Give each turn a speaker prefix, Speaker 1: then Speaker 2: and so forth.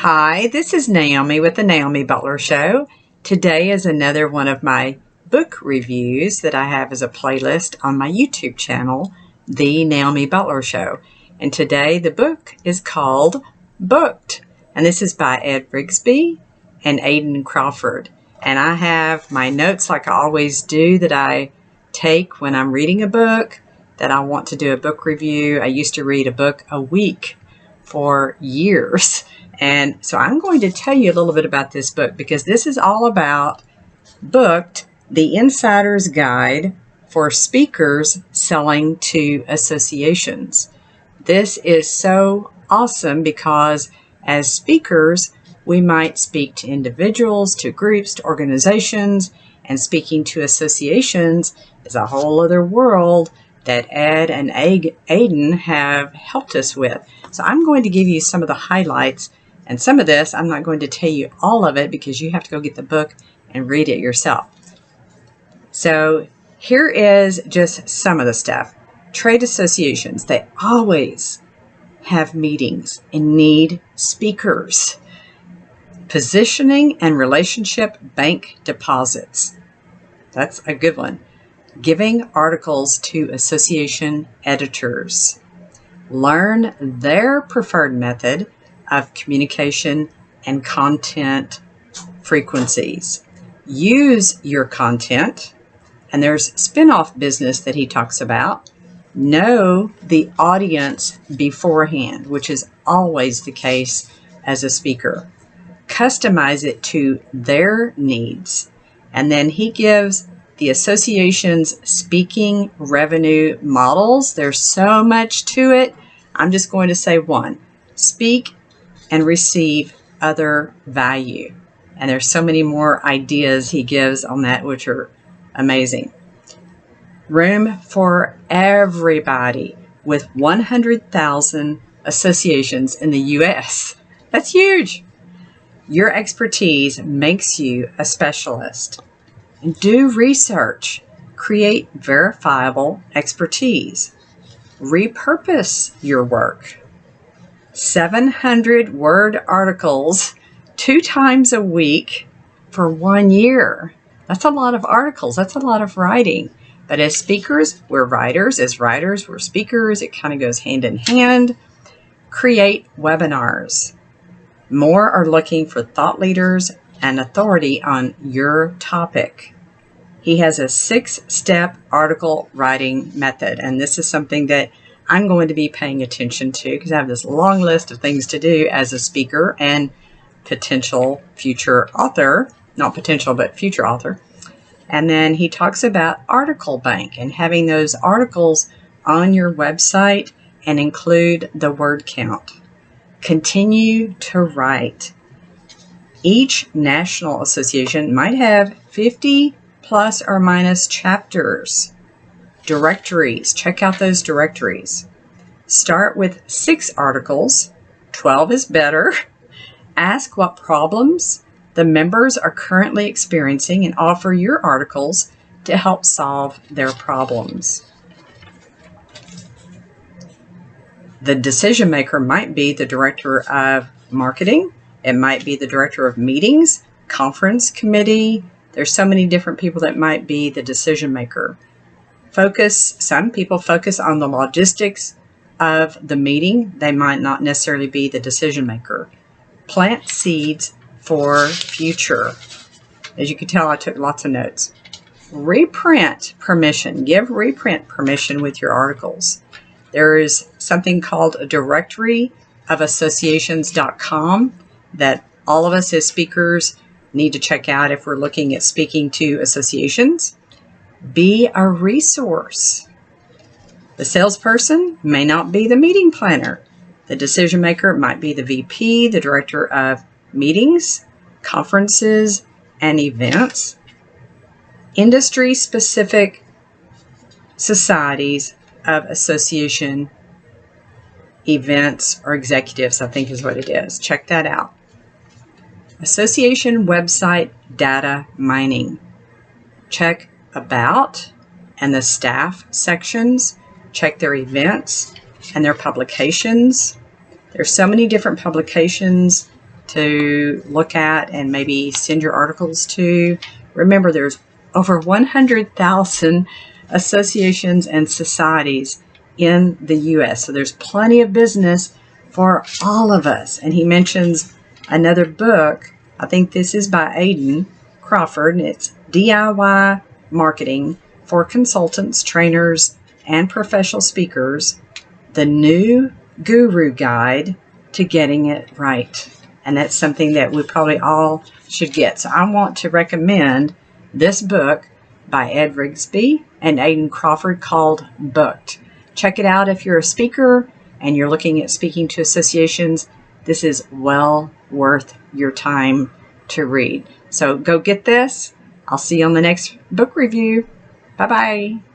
Speaker 1: Hi, this is Naomi with the Naomi Butler Show. Today is another one of my book reviews that I have as a playlist on my YouTube channel, The Naomi Butler Show. And today the book is called Booked. And this is by Ed Rigsbee and Aidan Crawford. And I have my notes like I always do that I take when I'm reading a book, that I want to do a book review. I used to read a book a week for years. And so I'm going to tell you a little bit about this book because this is all about Booked, the Insider's Guide for Speakers Selling to Associations. This is so awesome because as speakers, we might speak to individuals, to groups, to organizations, and speaking to associations is a whole other world that Ed and Aidan have helped us with. So I'm going to give you some of the highlights. And some of this, I'm not going to tell you all of it because you have to go get the book and read it yourself. So here is just some of the stuff. Trade associations, they always have meetings and need speakers. Positioning and relationship bank deposits. That's a good one. Giving articles to association editors. Learn their preferred method of communication and content frequencies. Use your content, and there's spin-off business that he talks about. Know the audience beforehand, which is always the case as a speaker. Customize it to their needs. And then he gives the association's speaking revenue models. There's so much to it. I'm just going to say one. Speak and receive other value. And there's so many more ideas he gives on that, which are amazing. Room for everybody with 100,000 associations in the U.S. That's huge. Your expertise makes you a specialist. Do research. Create verifiable expertise. Repurpose your work. 700-word articles 2 times a week for 1 year. That's a lot of articles. That's a lot of writing. But as speakers, we're writers. As writers, we're speakers. It kind of goes hand in hand. Create webinars. More are looking for thought leaders and authority on your topic. He has a 6-step article writing method, and this is something that I'm going to be paying attention to because I have this long list of things to do as a speaker and potential future author, not potential, but future author. And then he talks about article bank and having those articles on your website and include the word count. Continue to write. Each national association might have 50 plus or minus chapters. Directories. Check out those directories. Start with 6 articles. 12 is better. Ask what problems the members are currently experiencing and offer your articles to help solve their problems. The decision maker might be the director of marketing. It might be the director of meetings, conference committee. There's so many different people that might be the decision maker. Some people focus on the logistics of the meeting. They might not necessarily be the decision maker. Plant seeds for future. As you can tell, I took lots of notes. Reprint permission. Give reprint permission with your articles. There is something called a directory of associations.com that all of us as speakers need to check out if we're looking at speaking to associations. Be a resource. The salesperson may not be the meeting planner. The decision maker might be the VP, the director of meetings, conferences, and events. Industry-specific societies of association events or executives, I think is what it is. Check that out. Association website data mining. Check about and the staff sections. Check their events and their publications. There's so many different publications to look at and maybe send your articles to. Remember, there's over 100,000 associations and societies in the U.S., so there's plenty of business for all of us. And he mentions another book. I think this is by Aidan Crawford, and it's DIY Marketing for Consultants, Trainers, and Professional Speakers, the New Guru Guide to Getting It Right. And that's something that we probably all should get. So I want to recommend this book by Ed Rigsbee and Aidan Crawford called Booked. Check it out if you're a speaker and you're looking at speaking to associations. This is well worth your time to read. So go get this. I'll see you on the next book review. Bye-bye.